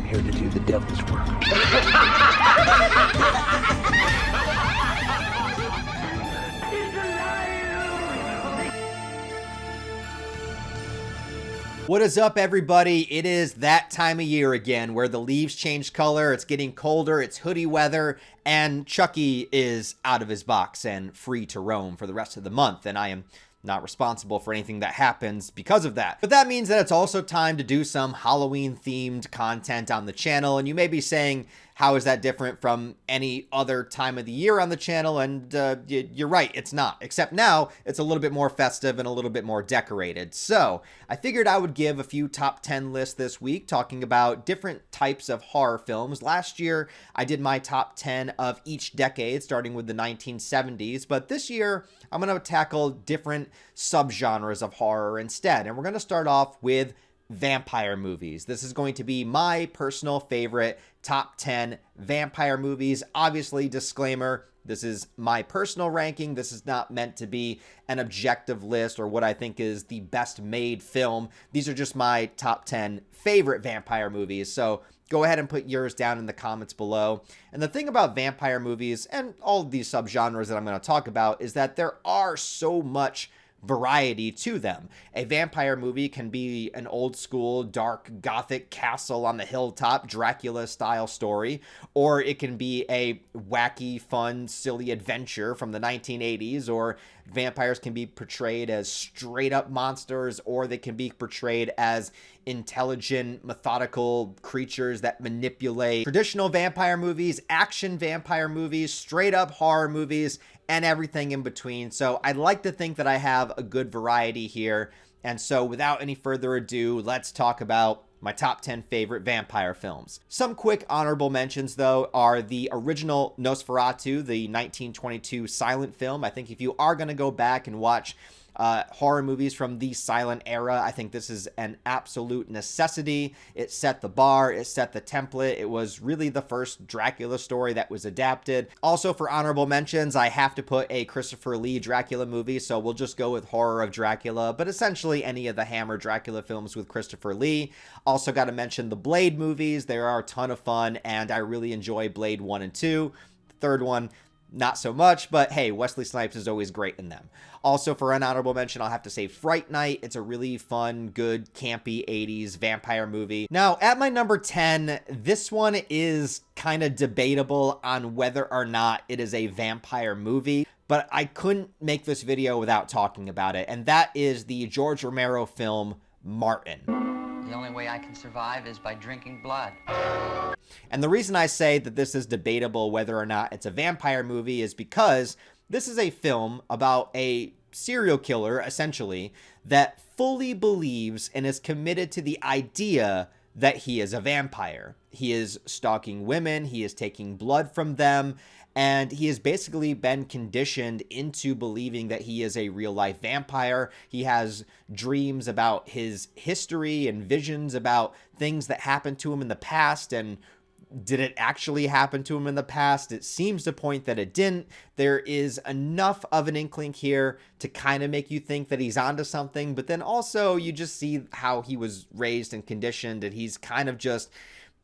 I'm here to do the devil's work. What is up, everybody? It is that time of year again where the leaves change color, it's getting colder, it's hoodie weather, and Chucky is out of his box and free to roam for the rest of the month, and I am not responsible for anything that happens because of that. But that means that it's also time to do some Halloween-themed content on the channel, and you may be saying, how is that different from any other time of the year on the channel? And you're right, it's not. Except now, it's a little bit more festive and a little bit more decorated. So, I figured I would give a few top 10 lists this week, talking about different types of horror films. Last year, I did my top 10 of each decade, starting with the 1970s. But this year, I'm going to tackle different subgenres of horror instead. And we're going to start off with vampire movies. This is going to be my personal favorite top 10 vampire movies. Obviously, disclaimer, this is my personal ranking. This is not meant to be an objective list or what I think is the best made film. These are just my top 10 favorite vampire movies. So go ahead and put yours down in the comments below. And the thing about vampire movies and all of these subgenres that I'm going to talk about is that there are so much variety to them. A vampire movie can be an old school, dark, gothic castle on the hilltop, Dracula style story, or it can be a wacky, fun, silly adventure from the 1980s, or vampires can be portrayed as straight up monsters, or they can be portrayed as intelligent, methodical creatures that manipulate. Traditional vampire movies, action vampire movies, straight up horror movies, and everything in between. So I'd like to think that I have a good variety here. And so without any further ado, let's talk about my top 10 favorite vampire films. Some quick honorable mentions, though, are the original Nosferatu, the 1922 silent film. I think if you are going to go back and watch horror movies from the silent era, I think this is an absolute necessity. It set the bar, it set the template. It was really the first Dracula story that was adapted. Also, for honorable mentions, I have to put a Christopher Lee Dracula movie, so we'll just go with Horror of Dracula, but essentially any of the Hammer Dracula films with Christopher Lee. Also got to mention the Blade movies. They are a ton of fun, and I really enjoy Blade 1 and 2. The third one, not so much, but hey, Wesley Snipes is always great in them. Also, for an honorable mention, I'll have to say Fright Night. It's a really fun, good, campy 80s vampire movie. Now, at my number 10, this one is kind of debatable on whether or not it is a vampire movie, but I couldn't make this video without talking about it, and that is the George Romero film, Martin. The only way I can survive is by drinking blood. And the reason I say that this is debatable whether or not it's a vampire movie is because this is a film about a serial killer, essentially, that fully believes and is committed to the idea that he is a vampire. He is stalking women, he is taking blood from them, and he has basically been conditioned into believing that he is a real-life vampire. He has dreams about his history and visions about things that happened to him in the past, and did it actually happen to him in the past? It seems to point that it didn't. There is enough of an inkling here to kind of make you think that he's onto something, but then also you just see how he was raised and conditioned, and he's kind of just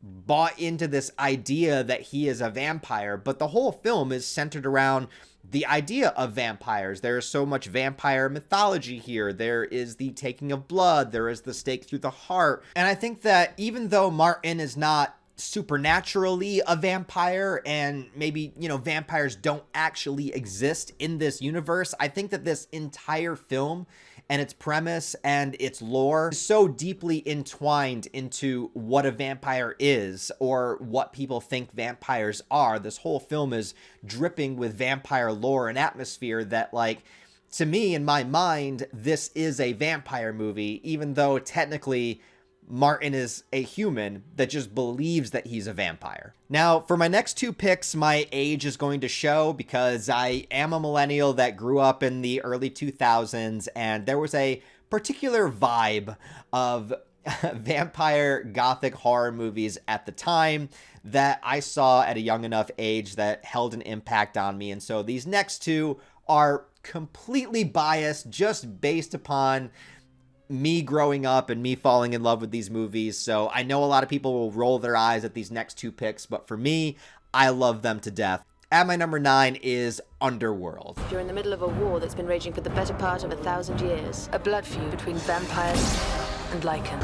bought into this idea that he is a vampire. But the whole film is centered around the idea of vampires. There is so much vampire mythology here. There is the taking of blood. There is the stake through the heart. And I think that even though Martin is not supernaturally a vampire, and maybe, you know, vampires don't actually exist in this universe, I think that this entire film and its premise and its lore is so deeply entwined into what a vampire is or what people think vampires are. This whole film is dripping with vampire lore and atmosphere that, like, to me, in my mind, this is a vampire movie, even though technically Martin is a human that just believes that he's a vampire. Now, for my next two picks, my age is going to show because I am a millennial that grew up in the early 2000s, and there was a particular vibe of vampire gothic horror movies at the time that I saw at a young enough age that held an impact on me. And so these next two are completely biased just based upon me growing up and me falling in love with these movies. So I know a lot of people will roll their eyes at these next two picks, but for me, I love them to death. At my number 9 is Underworld. You're in the middle of a war that's been raging for the better part of 1,000 years. A blood feud between vampires and lichen.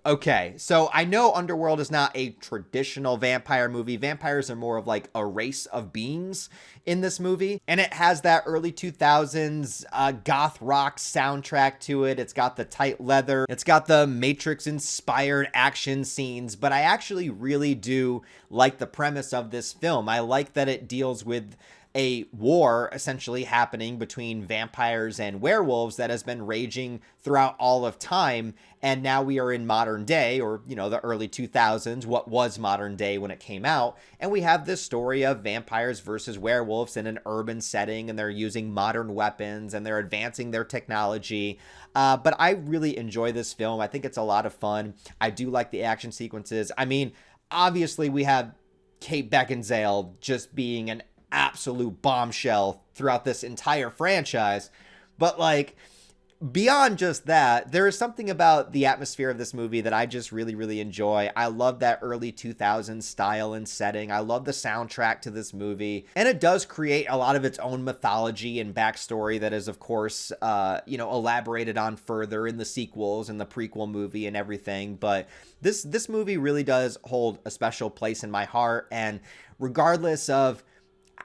Okay, so I know Underworld is not a traditional vampire movie. Vampires are more of like a race of beings in this movie. And it has that early 2000s goth rock soundtrack to it. It's got the tight leather. It's got the Matrix-inspired action scenes. But I actually really do like the premise of this film. I like that it deals with a war essentially happening between vampires and werewolves that has been raging throughout all of time. And now we are in modern day, or, you know, the early 2000s, what was modern day when it came out. And we have this story of vampires versus werewolves in an urban setting, and they're using modern weapons and they're advancing their technology. But I really enjoy this film. I think it's a lot of fun. I do like the action sequences. I mean, obviously we have Kate Beckinsale just being an absolute bombshell throughout this entire franchise. But like, beyond just that, there is something about the atmosphere of this movie that I just really, really enjoy. I love that early 2000s style and setting. I love the soundtrack to this movie. And it does create a lot of its own mythology and backstory that is, of course, elaborated on further in the sequels and the prequel movie and everything. But this movie really does hold a special place in my heart. And regardless of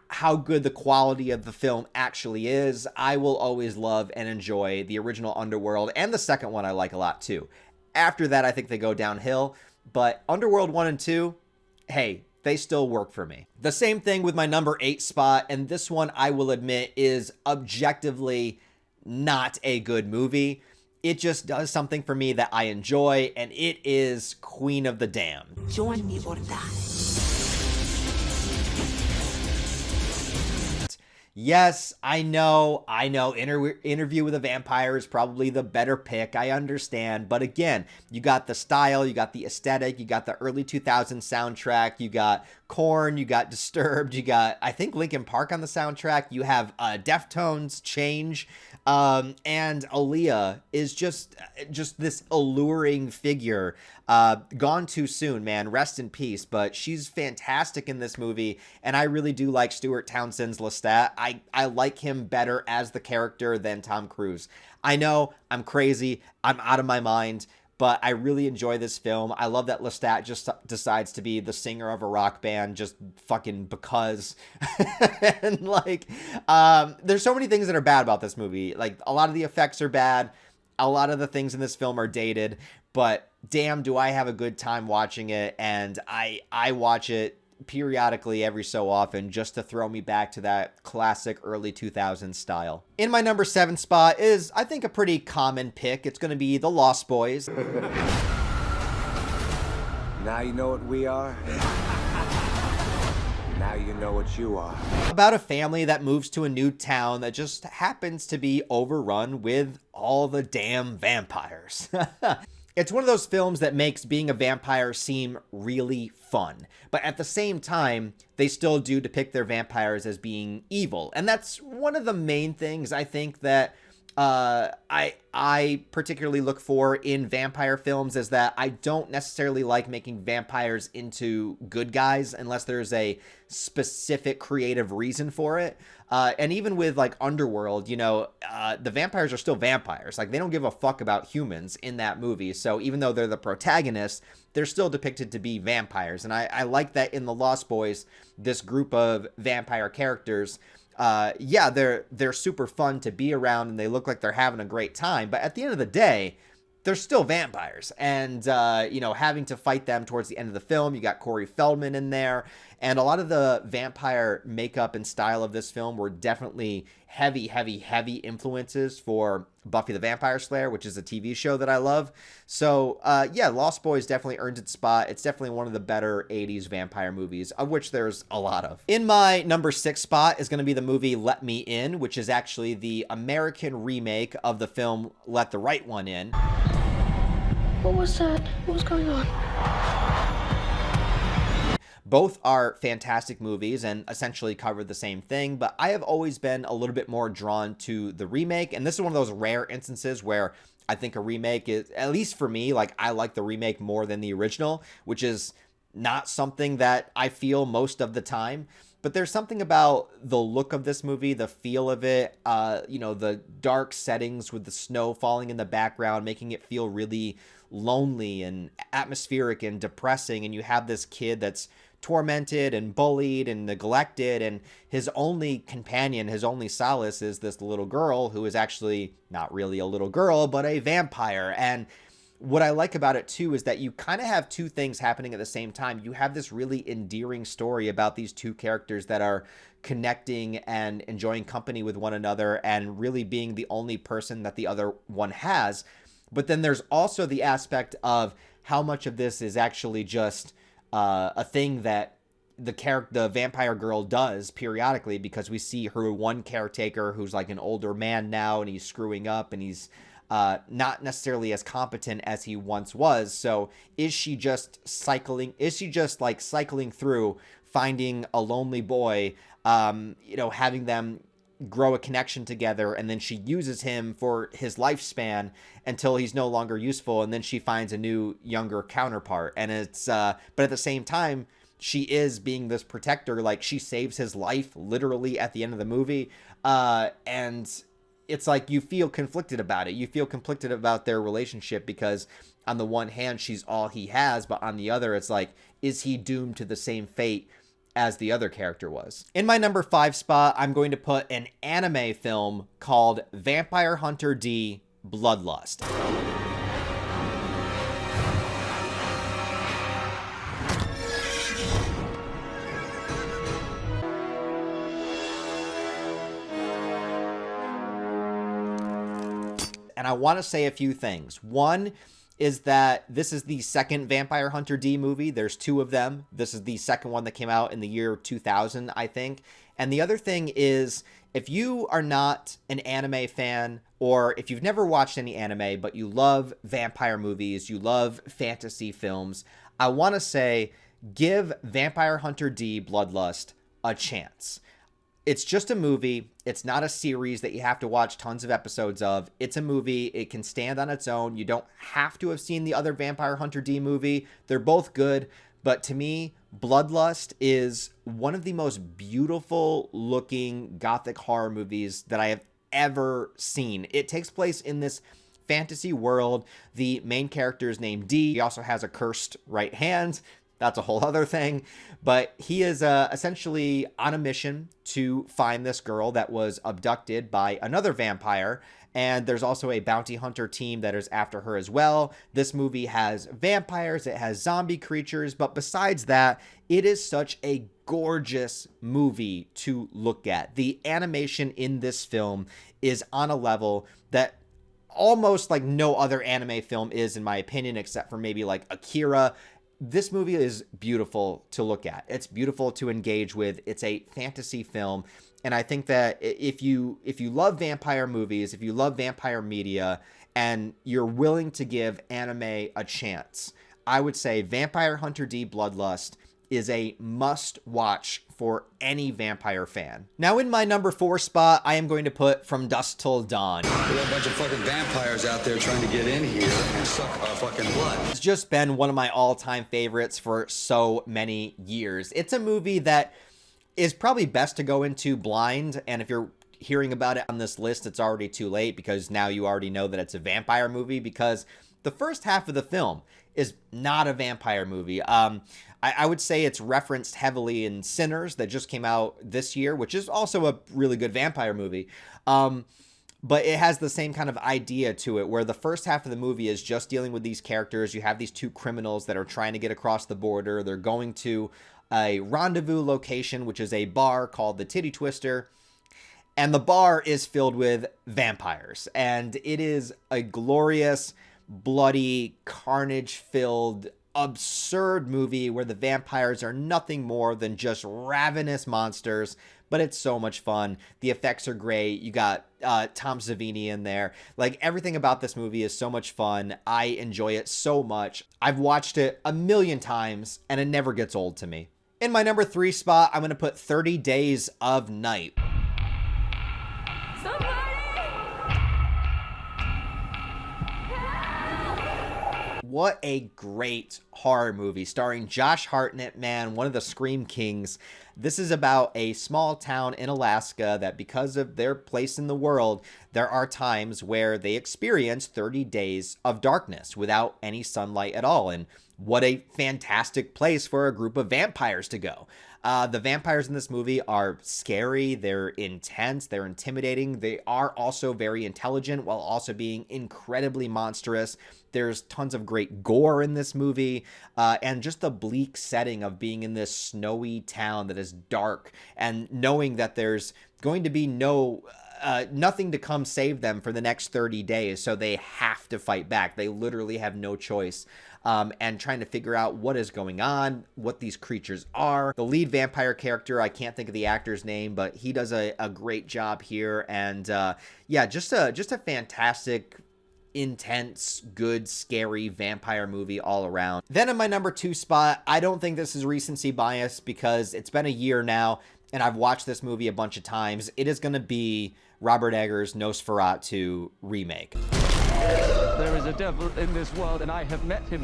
how good the quality of the film actually is, I will always love and enjoy the original Underworld, and the second one I like a lot too. After that, I think they go downhill, but Underworld 1 and 2, hey, they still work for me. The same thing with my number 8 spot, and this one I will admit is objectively not a good movie. It just does something for me that I enjoy, and it is Queen of the Damned. Join me or die. Yes, I know, Interview with a Vampire is probably the better pick, I understand, but again, you got the style, you got the aesthetic, you got the early 2000s soundtrack, you got Korn, you got Disturbed, you got, I think, Linkin Park on the soundtrack, you have Deftones, Change, and Aaliyah is just this alluring figure. Gone too soon, man. Rest in peace. But she's fantastic in this movie, and I really do like Stuart Townsend's Lestat. I like him better as the character than Tom Cruise. I know, I'm crazy. I'm out of my mind. But I really enjoy this film. I love that Lestat just decides to be the singer of a rock band just fucking because. And like, there's so many things that are bad about this movie. Like, a lot of the effects are bad. A lot of the things in this film are dated. But damn, do I have a good time watching it. And I watch it periodically every so often just to throw me back to that classic early 2000s style. In my number 7 spot is, I think, a pretty common pick. It's going to be The Lost Boys. Now you know what we are. Now you know what you are. About a family that moves to a new town that just happens to be overrun with all the damn vampires. It's one of those films that makes being a vampire seem really fun, but at the same time, they still do depict their vampires as being evil. And that's one of the main things I think that I particularly look for in vampire films, is that I don't necessarily like making vampires into good guys unless there's a specific creative reason for it. And even with like Underworld, you know, the vampires are still vampires. Like, they don't give a fuck about humans in that movie. So even though they're the protagonists, they're still depicted to be vampires. And I like that in The Lost Boys, this group of vampire characters, yeah, they're super fun to be around and they look like they're having a great time. But at the end of the day, they're still vampires. And, you know, having to fight them towards the end of the film, you got Corey Feldman in there. And a lot of the vampire makeup and style of this film were definitely heavy influences for Buffy the Vampire Slayer, which is a TV show that I love. So, yeah, Lost Boys definitely earned its spot. It's definitely one of the better 80s vampire movies, of which there's a lot of. In my number 6 spot is going to be the movie Let Me In, which is actually the American remake of the film Let the Right One In. What was that? What was going on? Both are fantastic movies and essentially cover the same thing, but I have always been a little bit more drawn to the remake, and this is one of those rare instances where I think a remake is, at least for me, like I like the remake more than the original, which is not something that I feel most of the time. But there's something about the look of this movie, the feel of it, the dark settings with the snow falling in the background, making it feel really lonely and atmospheric and depressing. And you have this kid that's tormented and bullied and neglected, and his only companion, his only solace is this little girl who is actually not really a little girl, but a vampire. And what I like about it too is that you kind of have two things happening at the same time. You have this really endearing story about these two characters that are connecting and enjoying company with one another and really being the only person that the other one has. But then there's also the aspect of how much of this is actually just a thing that the vampire girl does periodically, because we see her one caretaker who's like an older man now, and he's screwing up, and he's not necessarily as competent as he once was. So is she just cycling through, finding a lonely boy, having them grow a connection together, and then she uses him for his lifespan until he's no longer useful, and then she finds a new younger counterpart. And it's but at the same time, she is being this protector. Like, she saves his life literally at the end of the movie, and it's like you feel conflicted about it. You feel conflicted about their relationship, because on the one hand, she's all he has, but on the other, it's like, is he doomed to the same fate as the other character was? In my number 5 spot, I'm going to put an anime film called Vampire Hunter D: Bloodlust. And I want to say a few things. One is that this is the second Vampire Hunter D movie. There's 2 of them. This is the second one that came out in the year 2000, I think. And the other thing is, if you are not an anime fan, or if you've never watched any anime, but you love vampire movies, you love fantasy films, I want to say, give Vampire Hunter D: Bloodlust a chance. It's just a movie. It's not a series that you have to watch tons of episodes of. It's a movie. It can stand on its own. You don't have to have seen the other Vampire Hunter D movie. They're both good. But to me, Bloodlust is one of the most beautiful looking gothic horror movies that I have ever seen. It takes place in this fantasy world. The main character is named D. He also has a cursed right hand. That's a whole other thing. But he is essentially on a mission to find this girl that was abducted by another vampire. And there's also a bounty hunter team that is after her as well. This movie has vampires, it has zombie creatures. But besides that, it is such a gorgeous movie to look at. The animation in this film is on a level that almost like no other anime film is, in my opinion, except for maybe like Akira. This movie is beautiful to look at. It's beautiful to engage with. It's a fantasy film. And I think that if you love vampire movies, if you love vampire media, and you're willing to give anime a chance, I would say Vampire Hunter D: Bloodlust is a must-watch for any vampire fan. Now, in my number 4 spot, I am going to put From Dusk Till Dawn. We got a bunch of fucking vampires out there trying to get in here and suck our fucking blood. It's just been one of my all-time favorites for so many years. It's a movie that is probably best to go into blind, and if you're hearing about it on this list, it's already too late, because now you already know that it's a vampire movie, because the first half of the film is not a vampire movie. I would say it's referenced heavily in Sinners, that just came out this year, which is also a really good vampire movie. But it has the same kind of idea to it, where the first half of the movie is just dealing with these characters. You have these 2 criminals that are trying to get across the border. They're going to a rendezvous location, which is a bar called the Titty Twister. And the bar is filled with vampires. And it is a glorious, bloody, carnage-filled, absurd movie where the vampires are nothing more than just ravenous monsters, but it's so much fun. The effects are great. You got Tom Savini in there. Like, everything about this movie is so much fun. I enjoy it so much. I've watched it a million times, and it never gets old to me. In my number 3 spot, I'm going to put 30 Days of Night. What a great horror movie starring Josh Hartnett, man, one of the Scream Kings. This is about a small town in Alaska that, because of their place in the world, there are times where they experience 30 days of darkness without any sunlight at all. And what a fantastic place for a group of vampires to go. The vampires in this movie are scary, they're intense, they're intimidating. They are also very intelligent while also being incredibly monstrous. There's tons of great gore in this movie, and just the bleak setting of being in this snowy town that is dark and knowing that there's going to be nothing to come save them for the next 30 days. So they have to fight back. They literally have no choice. And trying to figure out what is going on, what these creatures are. The lead vampire character, I can't think of the actor's name, but he does a great job here. And yeah, just a fantastic, intense, good, scary vampire movie all around. Then in my number 2 spot, I don't think this is recency bias because it's been a year now and I've watched this movie a bunch of times. It is going to be Robert Eggers' Nosferatu remake. There is a devil in this world, and I have met him.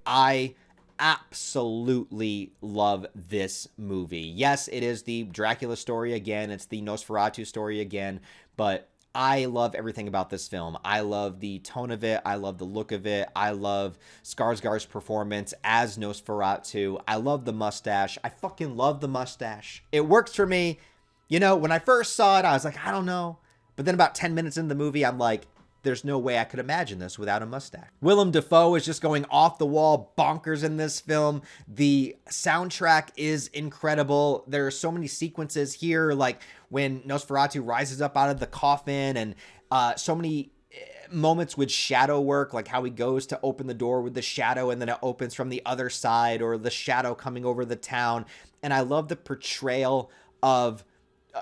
I absolutely love this movie. Yes, it is the Dracula story again. It's the Nosferatu story again, but I love everything about this film. I love the tone of it. I love the look of it. I love Skarsgård's performance as Nosferatu. I love the mustache. I fucking love the mustache. It works for me. You know, when I first saw it, I was like, I don't know. But then about 10 minutes into the movie, I'm like, there's no way I could imagine this without a mustache. Willem Dafoe is just going off the wall bonkers in this film. The soundtrack is incredible. There are so many sequences here, like when Nosferatu rises up out of the coffin, and so many moments with shadow work, like how he goes to open the door with the shadow and then it opens from the other side, or the shadow coming over the town. And I love the portrayal of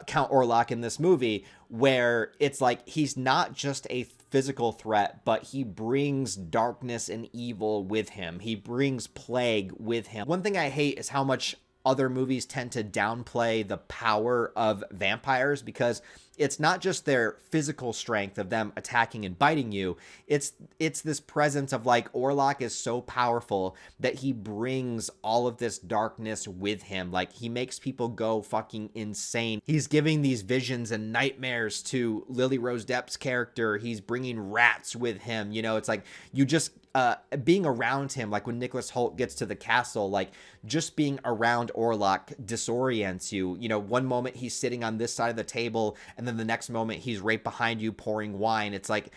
Count Orlok in this movie, where it's like he's not just a physical threat, but he brings darkness and evil with him. He brings plague with him. One thing I hate is how much other movies tend to downplay the power of vampires, because it's not just their physical strength of them attacking and biting you. It's this presence of like, Orlok is so powerful that he brings all of this darkness with him. Like, he makes people go fucking insane. He's giving these visions and nightmares to Lily Rose Depp's character. He's bringing rats with him. You know, it's like, you just being around him, like when Nicholas Hoult gets to the castle, like just being around Orlok disorients you. You know, one moment he's sitting on this side of the table, and then the next moment he's right behind you pouring wine. It's like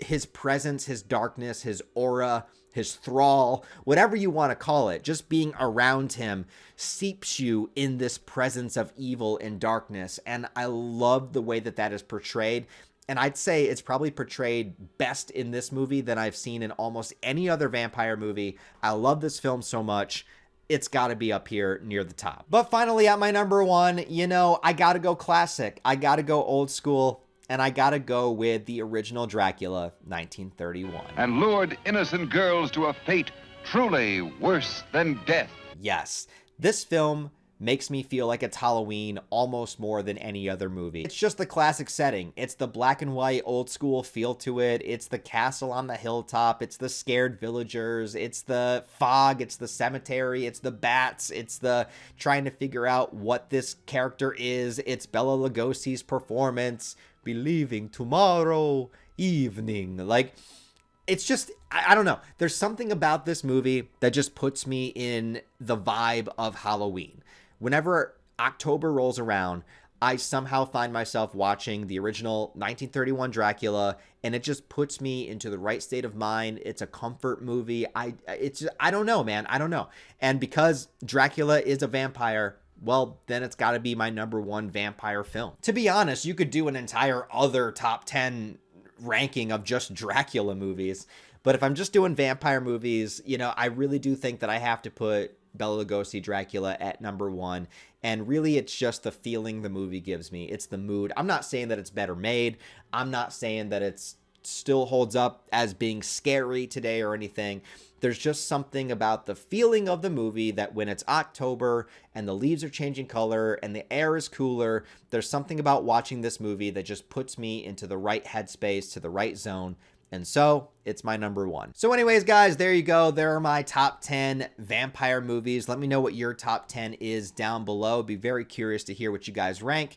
his presence, his darkness, his aura, his thrall, whatever you want to call it, just being around him seeps you in this presence of evil and darkness. And I love the way that that is portrayed. And I'd say it's probably portrayed best in this movie than I've seen in almost any other vampire movie. I love this film so much. It's got to be up here near the top. But finally, at my number 1, you know, I got to go classic. I got to go old school. And I got to go with the original Dracula, 1931. And lured innocent girls to a fate truly worse than death. Yes, this film makes me feel like it's Halloween almost more than any other movie. It's just the classic setting. It's the black and white old school feel to it. It's the castle on the hilltop. It's the scared villagers. It's the fog. It's the cemetery. It's the bats. It's the trying to figure out what this character is. It's Bela Lugosi's performance. Believing tomorrow evening. Like, it's just, I don't know. There's something about this movie that just puts me in the vibe of Halloween. Whenever October rolls around, I somehow find myself watching the original 1931 Dracula, and it just puts me into the right state of mind. It's a comfort movie. I don't know, man. I don't know. And because Dracula is a vampire, well, then it's got to be my number 1 vampire film. To be honest, you could do an entire other top 10 ranking of just Dracula movies. But if I'm just doing vampire movies, you know, I really do think that I have to put Bela Lugosi Dracula at number 1. And really, it's just the feeling the movie gives me. It's the mood. I'm not saying that it's better made. I'm not saying that it's still holds up as being scary today or anything. There's just something about the feeling of the movie that when it's October and the leaves are changing color and the air is cooler, there's something about watching this movie that just puts me into the right headspace, to the right zone. And so it's my number one. So anyways, guys, there you go. There are my top 10 vampire movies. Let me know what your top 10 is down below. Be very curious to hear what you guys rank.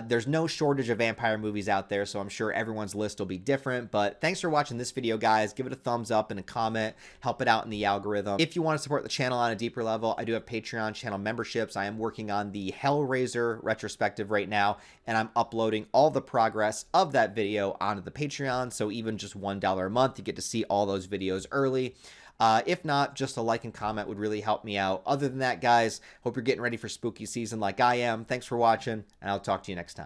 There's no shortage of vampire movies out there, so I'm sure everyone's list will be different. But thanks for watching this video, guys. Give it a thumbs up and a comment. Help it out in the algorithm. If you want to support the channel on a deeper level, I do have Patreon channel memberships. I am working on the Hellraiser retrospective right now, and I'm uploading all the progress of that video onto the Patreon. So even just $1 a month, you get to see all those videos early. If not, just a like and comment would really help me out. Other than that, guys, hope you're getting ready for spooky season like I am. Thanks for watching, and I'll talk to you next time.